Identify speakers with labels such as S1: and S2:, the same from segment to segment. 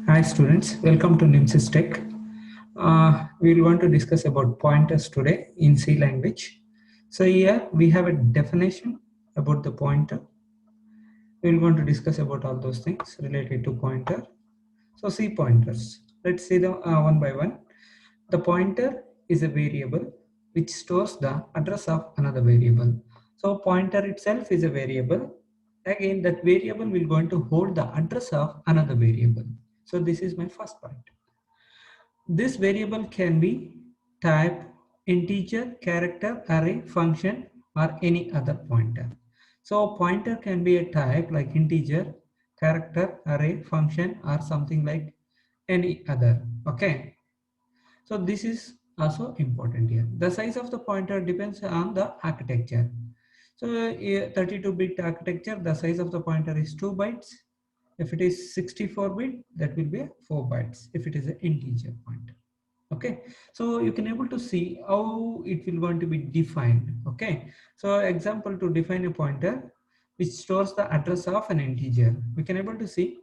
S1: Hi students, welcome to NIMSYS Tech. We will want to discuss about pointers today in C language. So here we have a definition about the pointer. We will want to discuss about all those things related to pointer. So C pointers. Let's see them one by one. The pointer is a variable which stores the address of another variable. So pointer itself is a variable. Again, that variable will going to hold the address of another variable. So this is my first point. This variable can be type, integer, character, array, function, or any other pointer. So pointer can be a type like integer, character, array, function, or something like any other. Okay. So this is also important here. The size of the pointer depends on the architecture. So 32-bit architecture, the size of the pointer is 2 bytes. If it is 64-bit, that will be 4 bytes if it is an integer pointer. Okay, so you can able to see how it will going to be defined. Okay, so example, to define a pointer which stores the address of an integer, we can able to see.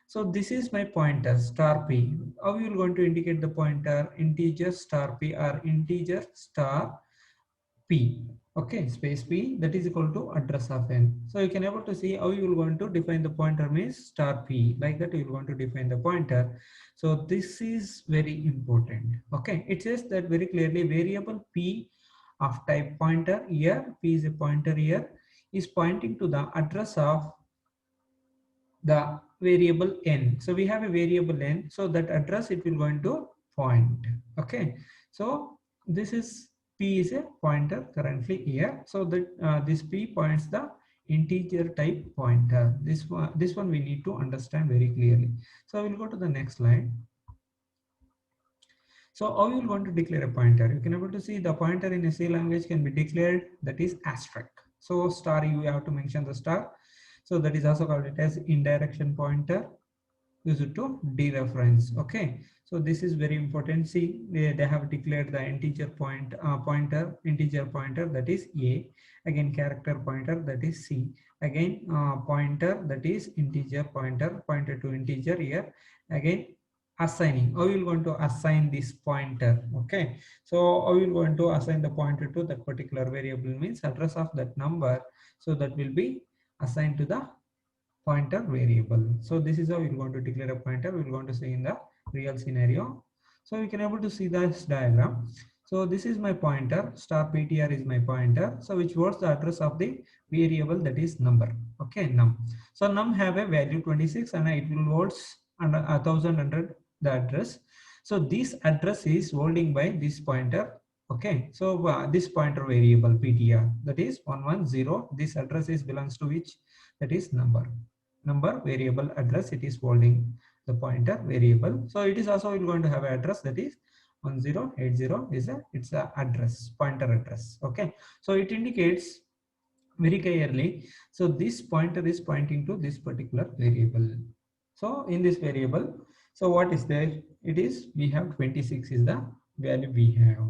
S1: So this is my pointer star p. How you are going to indicate the pointer? Integer star p or integer star p. Okay, space p, that is equal to address of n. So you can able to see how you will going to define the pointer means star p. Like that you will going to define the pointer. So this is very important. Okay, it says that very clearly variable p of type pointer here, p is a pointer here, is pointing to the address of the variable n. So we have a variable n, so that address it will going to point. Okay, so this is p is a pointer currently here, so that this p points the integer type pointer. This one we need to understand very clearly. So we'll go to the next slide. So how you want to declare a pointer? You can able to see the pointer in a C language can be declared, that is asterisk. So star, you have to mention the star. So that is also called it as indirection pointer, used to dereference. Okay, so this is very important. See, they have declared the integer integer pointer, that is a. Again character pointer, that is c. Again pointer, that is integer pointer to integer here. Again assigning, how you going to assign this pointer? Okay, so how you going to assign the pointer to that particular variable means address of that number, so that will be assigned to the pointer variable. So this is how we're going to declare a pointer. We're going to see in the real scenario. So we can able to see this diagram. So this is my pointer, star ptr is my pointer, so which was the address of the variable, that is number. Okay, num. So num have a value 26 and it will holds under 1000 under the address. So this address is holding by this pointer. Okay, so this pointer variable ptr, that is 110. This address is belongs to which? That is number variable address, it is holding the pointer variable. So it is also going to have an address, that is 1080 is it's a address, pointer address. Okay, so it indicates very clearly, so this pointer is pointing to this particular variable. So in this variable, so what is there? It is, we have 26 is the value we have.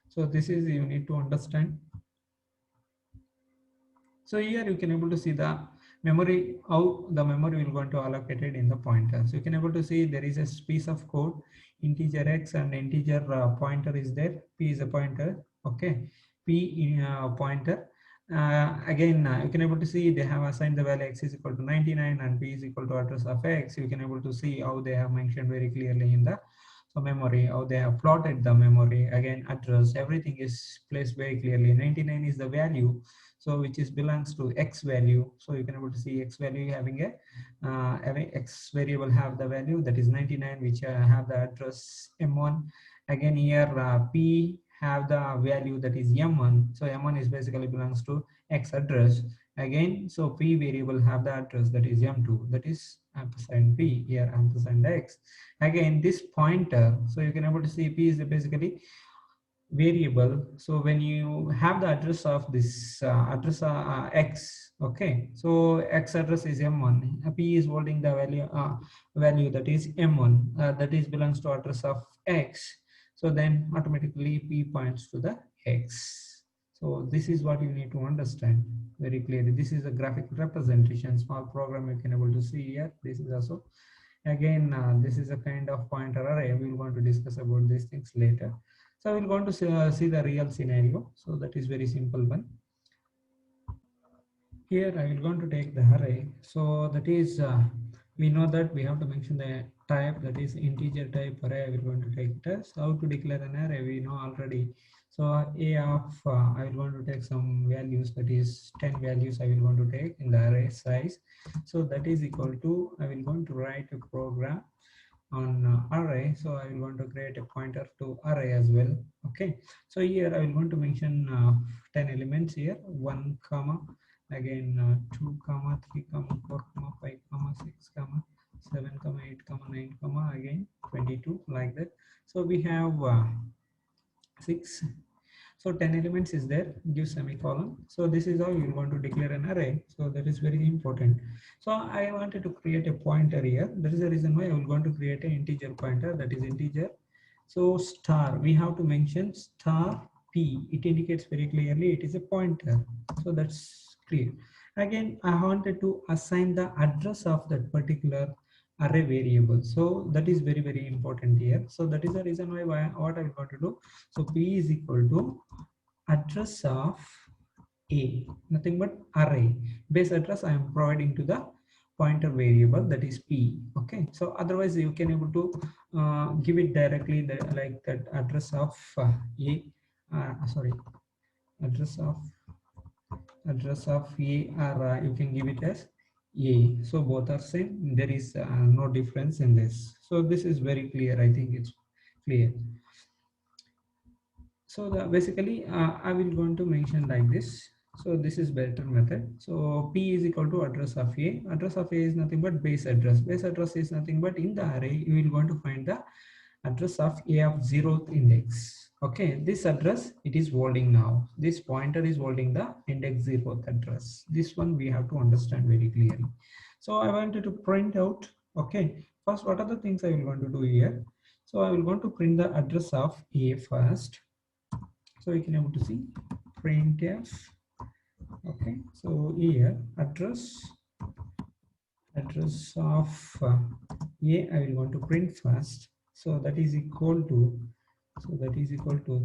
S1: So this is, you need to understand. So here you can able to see the memory, how the memory will going to allocated in the pointer. So you can able to see there is a piece of code, integer x and integer pointer is there. P is a pointer. Okay, p in pointer. Again, you can able to see they have assigned the value x is equal to 99 and p is equal to address of x. You can able to see how they have mentioned very clearly in the so memory, how they have plotted the memory. Again, address, everything is placed very clearly. 99 is the value, so which is belongs to x value. So you can able to see x value having a having x variable have the value, that is 99, which have the address m1. Again here p have the value, that is m1. So m1 is basically belongs to x address. Again, so p variable have the address, that is m2, that is ampersand p, here ampersand x. Again this pointer, so you can able to see p is basically variable. So when you have the address of this address x, okay, so x address is m1, p is holding the value that is m1, that is belongs to address of x. So then automatically p points to the x. So this is what you need to understand very clearly. This is a graphic representation, small program you can able to see here. This is also Again, this is a kind of pointer array. We're going to discuss about these things later. So we're going to see the real scenario. So that is very simple one. Here I will going to take the array. So that is, we know that we have to mention the type, that is integer type array. I will going to take it as how to declare an array. We know already. So a of I will going to take some values, that is 10 values I will going to take in the array size. So that is equal to, I will going to write a program on array. So I will want to create a pointer to array as well. Okay, so here I will want to mention 10 elements here, 1 comma, again 2 comma, 3 comma, 4 comma, 5 comma, 6 comma, 7 comma, 8 comma, 9 comma, again 22, like that. So we have 6. So 10 elements is there, give semicolon. So this is how you want to declare an array. So that is very important. So I wanted to create a pointer here. That is the reason why I will going to create an integer pointer, that is integer. So star, we have to mention star p. It indicates very clearly it is a pointer. So that's clear. Again, I wanted to assign the address of that particular array variable. So that is very, very important here. So that is the reason why what I will going to do. So p is equal to address of a, nothing but array. Base address I am providing to the pointer variable, that is p. Okay, so otherwise you can able to give it directly, like that address of a sorry, address of a, or you can give it as a. So both are same, there is no difference in this. So this is very clear, I think it's clear. So basically I will going to mention like this. So this is better method. So p is equal to address of a. Address of a is nothing but base address. Base address is nothing but in the array you will going to find the address of a of 0th index. Okay, this address it is holding now. This pointer is holding the index 0th address. This one we have to understand very clearly. So I wanted to print out. Okay, first what are the things I will want to do here? So I will want to print the address of a first. So you can able to see printf. Okay, so here address of a I will want to print first. So that is equal to,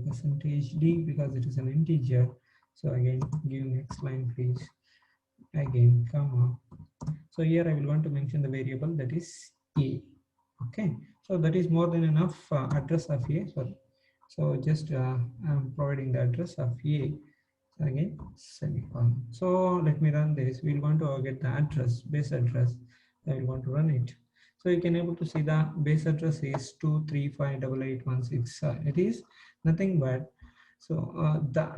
S1: percentage d, because it is an integer. So again give next line please, again comma. So here I will want to mention the variable, that is a. Okay, so that is more than enough address of a. So just I'm providing the address of a. So again semicolon. So let me run this. We'll want to get the address, base address. I will want to run it. So you can able to see the base address is 2358816. It is nothing but, so the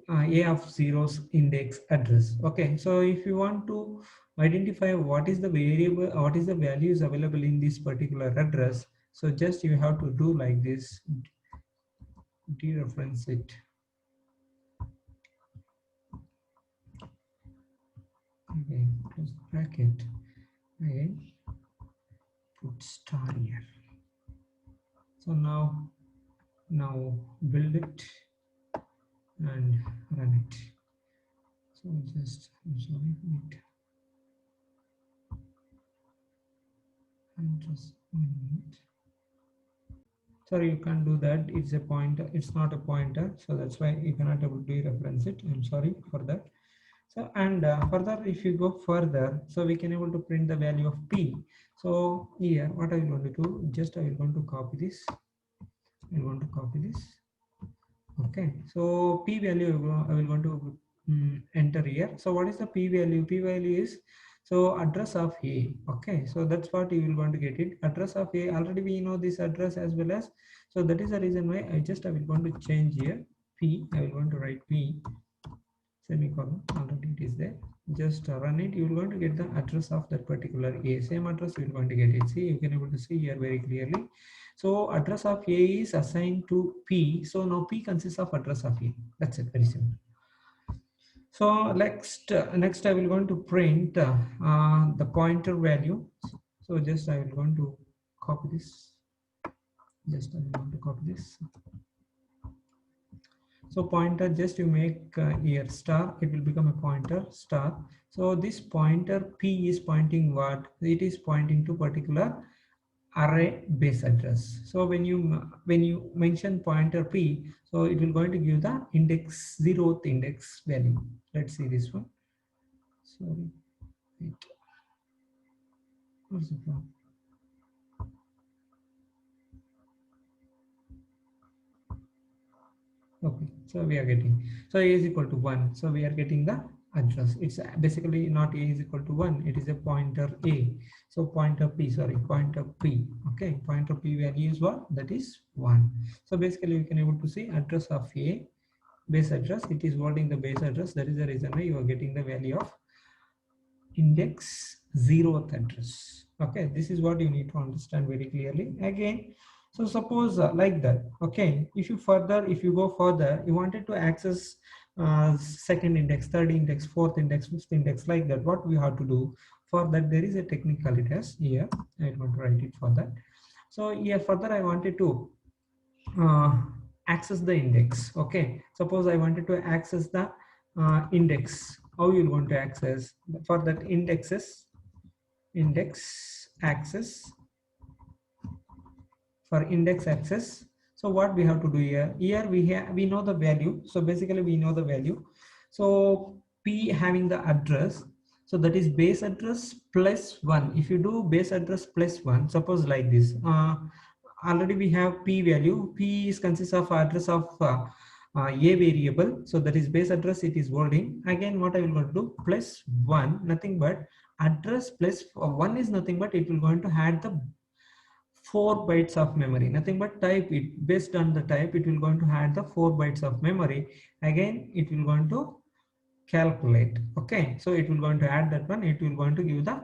S1: a of zeros index address. Okay, so if you want to identify what is the variable, what is the values available in this particular address, so just you have to do like this, dereference it. Again close the bracket, again put star here. So now build it and run it. So just, I'm sorry, wait, and just 1 minute. Sorry, you can't do that. It's a pointer, it's not a pointer, so that's why you cannot able to reference it. I'm sorry for that. So and further, if you go further, so we can able to print the value of p. So here what I will want to do, just I will want to copy this. I want to copy this. Okay, so p value I will want to enter here. So what is the p value? P value is, so address of a. Okay, so that's what you will want to get it. Address of a, already we know this address as well as, so that is the reason why I will want to change here p. I will want to write p semicolon, already it is there. Just run it. You will going to get the address of that particular a. Same address you will going to get it. See, you can able to see here very clearly. So address of a is assigned to p. So now p consists of address of a. That's it, very simple. So next I will going to print the pointer value. So just I will going to copy this. So So pointer, just you make here star, it will become a pointer star. So this pointer P is pointing what? It is pointing to particular array base address. So when you mention pointer P, so it will going to give the index, 0th index value. Let's see this one. Sorry, wait. What's the problem? Okay, so we are getting, so a is equal to 1, so we are getting the address. It's basically not a is equal to 1, it is a pointer A. So pointer P, sorry, pointer P. Okay, pointer P value is what? That is 1. So basically we can able to see address of A, base address, it is holding the base address. That is the reason why you are getting the value of index 0th address. Okay, this is what you need to understand very clearly. Again, so suppose like that. Okay, if you go further, you wanted to access second index, third index, fourth index, fifth index, like that. What we have to do for that? There is a technical test here. I want to write it for that. So here further I wanted to uh, access the index. Okay, suppose I wanted to access the index. How you want to access? For that index access, for index access. So what we have to do here? Here we know the value. So basically we know the value. So P having the address. So that is base address plus 1. If you do base address plus 1, suppose like this. Already we have P value. P is consists of address of a variable. So that is base address, it is holding. Again, what I will going to do? Plus 1, nothing but address plus 1 is nothing but it will going to add the 4 bytes of memory, nothing but type it. Based on the type, it will going to add the 4 bytes of memory. Again, it will going to calculate. Okay, so it will going to add that one, it will going to give the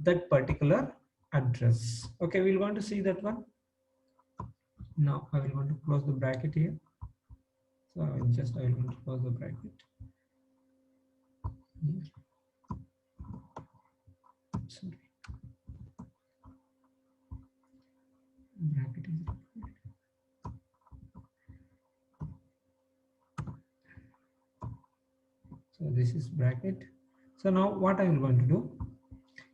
S1: that particular address. Okay, we're going to see that one. Now I will going to close the bracket here. So I will going to close the bracket here. Sorry, bracket is required. So this is bracket. So now what I am going to do?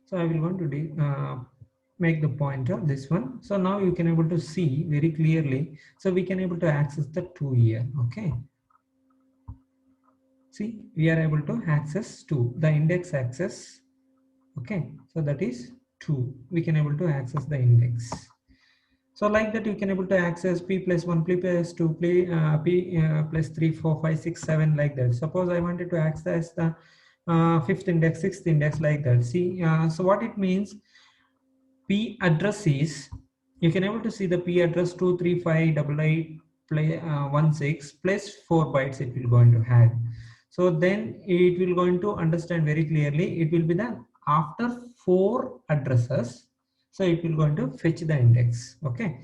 S1: So I will going to make the pointer this one. So now you can able to see very clearly. So we can able to access the 2 here. Okay. See, we are able to access 2, the index access. Okay. So that is 2. We can able to access the index. So like that, you can able to access P plus 1, P plus 2, P plus 3, 4, 5, 6, 7, like that. Suppose I wanted to access the fifth index, sixth index, like that. See, so what it means, P address is, you can able to see the P address 23588 plus 4 bytes it will going to add. So then it will going to understand very clearly. It will be the after 4 addresses. So it will going to fetch the index. Okay.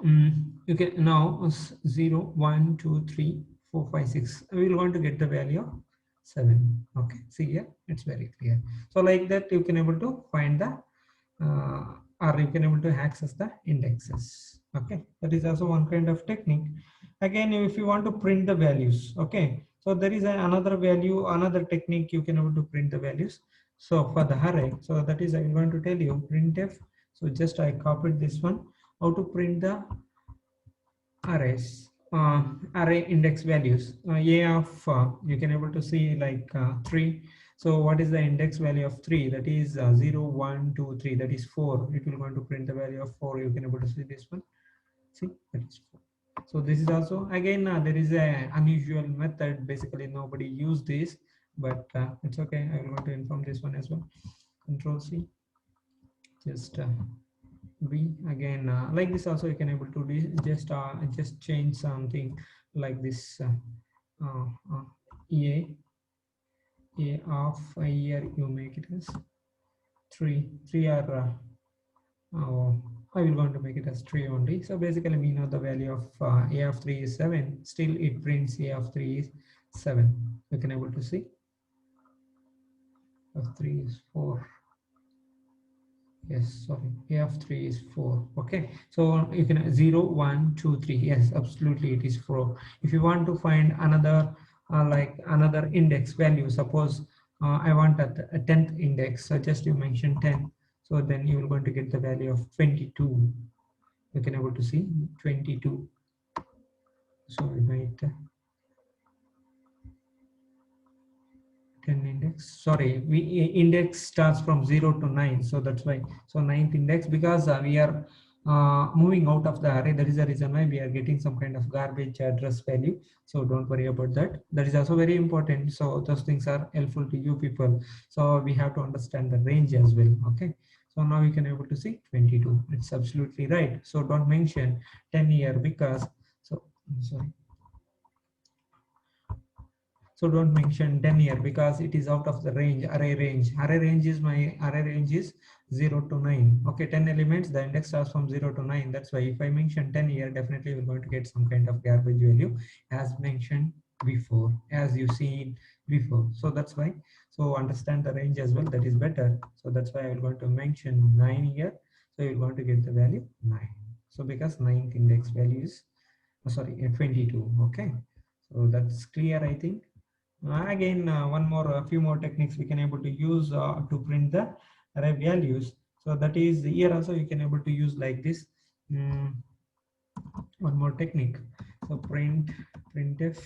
S1: You can now 0, 1, 2, 3, 4, 5, 6. We will going to get the value of 7. Okay. See here, it's very clear. So like that, you can able to find the or you can able to access the indexes. Okay, that is also one kind of technique. Again, if you want to print the values, okay, so there is another value, another technique you can able to print the values. So for the array, so that is I'm going to tell you printf. So just I copied this one, how to print the arrays, array index values. A of you can able to see like 3. So what is the index value of 3? That is 0, 1, 2, 3. That is 4. It will going to print the value of 4. You can able to see this one. See, that is 4. So this is also again there is a unusual method. Basically nobody used this, but it's okay. I will going to inform this one as well. Control C. Just B again like this also you can able to just change something like this. Uh, uh, A of here you make it as 3 are I will going to make it as 3 only. So basically we know the value of A of 3 is 7. Still it prints A of 3 is 7. You can able to see of 3 is 4. Yes, sorry. A of 3 is 4. Okay. So you can 0, 1, 2, 3. Yes, absolutely it is 4. If you want to find another like another index value, suppose I want a 10th index, so just you mention 10. So then you will going to get the value of 22. You can able to see 22. So we might 10 index, sorry, we index starts from 0 to 9, so that's why. So ninth index, because we are moving out of the array, that is the reason why we are getting some kind of garbage address value. So don't worry about that. That is also very important. So those things are helpful to you people, so we have to understand the range as well. Okay, so now you can able to see 22. It's absolutely right. So don't mention 10 here, because so sorry, so don't mention 10 here because it is out of the range, array range. Array range is my array range is 0 to 9. Okay, 10 elements, the index starts from 0 to 9. That's why if I mention 10 here, definitely we're going to get some kind of garbage value as mentioned before, as you see before. So that's why. So understand the range as well, that is better. So that's why I'm going to mention 9 here. So you're going to get the value 9. So because ninth index value is, sorry, 22. Okay. So that's clear, I think. Again, one more, a few more techniques we can able to use to print the array values. So that is here also you can able to use like this. Mm, one more technique. So printf.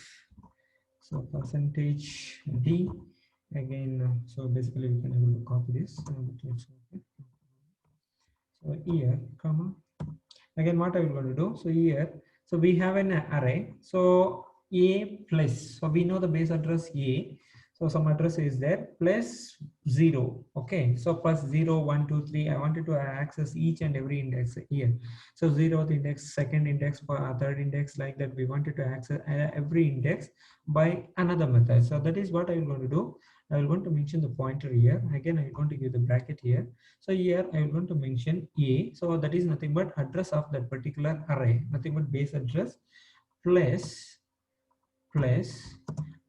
S1: So percentage d. Again, so basically we can able to copy this. So here, comma. Again, what I will going to do? So here, so we have an array. So a plus, so we know the base address a, so some address is there, plus 0. Okay, so plus 0, 1, 2, 3. I wanted to access each and every index here. So 0th index, second index, third index, like that. We wanted to access every index by another method. So that is what I will going to do. I will going to mention the pointer here. Again, I will going to give the bracket here. So here I am going to mention a. So that is nothing but address of that particular array, nothing but base address plus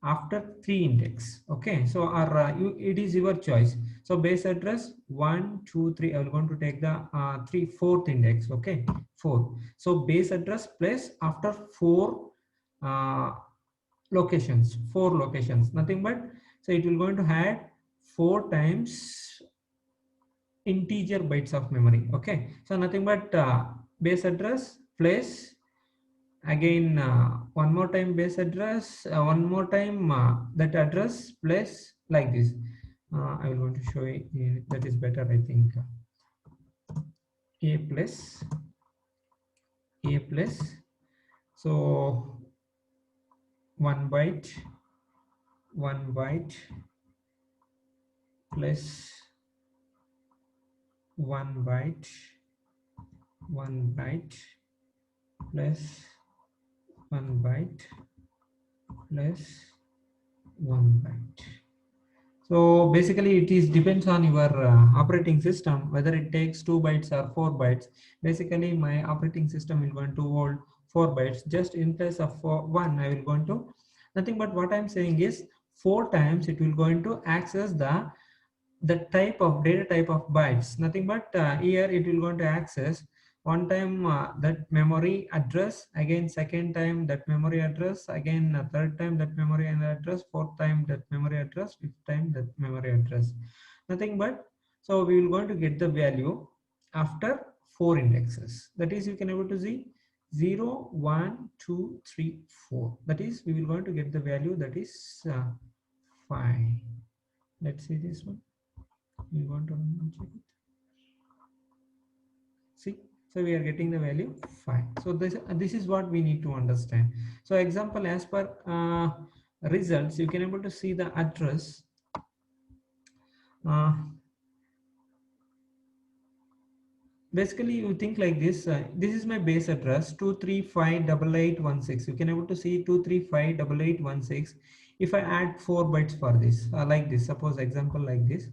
S1: after 3 index. Okay, so our it is your choice. So base address 1, 2, 3. I will going to take the 4th index. Okay, 4. So base address plus after 4 uh, locations, 4 locations, nothing but, so it will going to add 4 times integer bytes of memory. Okay, so nothing but base address plus again one more time base address, one more time that address plus, like this. I will want to show you that is better, I think. A plus a plus, so 1 byte plus 1 byte 1 byte plus 1 byte plus 1 byte. So basically it is depends on your operating system whether it takes 2 bytes or 4 bytes. Basically my operating system will going to hold 4 bytes. Just in place of 1, I will going to, nothing but what I'm saying is 4 times it will going to access the type of data type of bytes, nothing but here it will going to access one time that memory address, again second time that memory address, again third time that memory address, fourth time that memory address, fifth time that memory address, nothing but, so we will going to get the value after 4 indexes. That is, you can able to see 0, 1, 2, 3, 4. That is, we will going to get the value that is 5. Let's see this one. We want to check it. See, so we are getting the value 5. So this is what we need to understand. So example, as per results, you can able to see the address. Basically you think like this, this is my base address 2358816. You can able to see 2358816. If I add 4 bytes for this, like this, suppose example like this,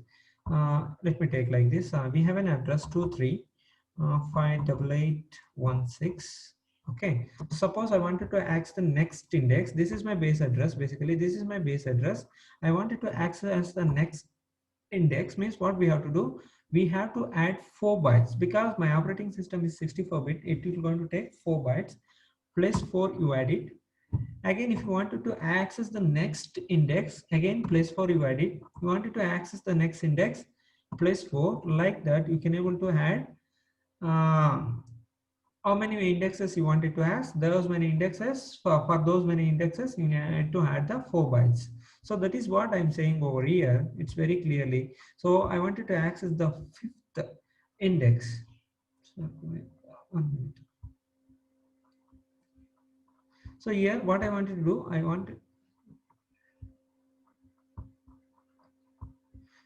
S1: let me take like this, we have an address 2358816. Okay, suppose I wanted to access the next index. This is my base address. Basically this is my base address. I wanted to access the next index, means what we have to do, we have to add 4 bytes because my operating system is 64-bit. It is going to take 4 bytes plus 4, you add it. Again, if you wanted to access the next index, again plus 4, you add it. You wanted to access the next index plus 4, like that you can able to add uh, how many indexes you wanted to ask, those many indexes. For those many indexes you need to add the 4 bytes. So that is what I'm saying over here. It's very clearly. So I wanted to access the 5th index. So, wait, 1 minute. So here what I wanted to do,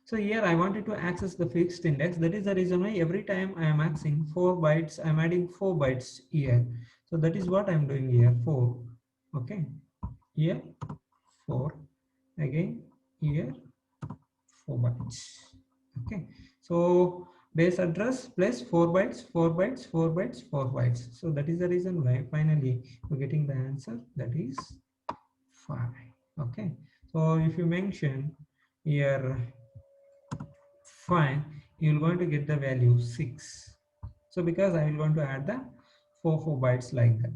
S1: so here I wanted to access the fixed index. That is the reason why every time I am accessing 4 bytes, I'm adding 4 bytes here. So that is what I'm doing here, 4. Okay, here 4, again here 4 bytes. Okay, so base address plus 4 bytes, 4 bytes, 4 bytes, 4 bytes. So that is the reason why finally we're getting the answer, that is 5. Okay, so if you mention here 5, you're going to get the value 6. So because I will going to add the 4 bytes like that.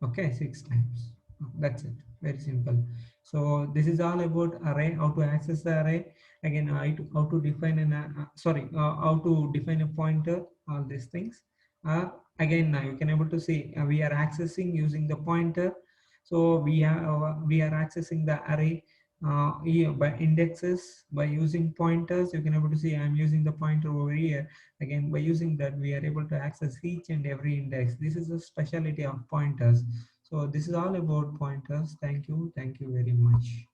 S1: Okay, 6 times. That's it. Very simple. So this is all about array, how to access the array. Again, how to define an how to define a pointer. All these things. Again, now you can able to see we are accessing using the pointer. So we are accessing the array yeah, by indexes, by using pointers. You can able to see I'm using the pointer over here. Again, by using that we are able to access each and every index. This is a specialty of pointers. So this is all about pointers. Thank you very much.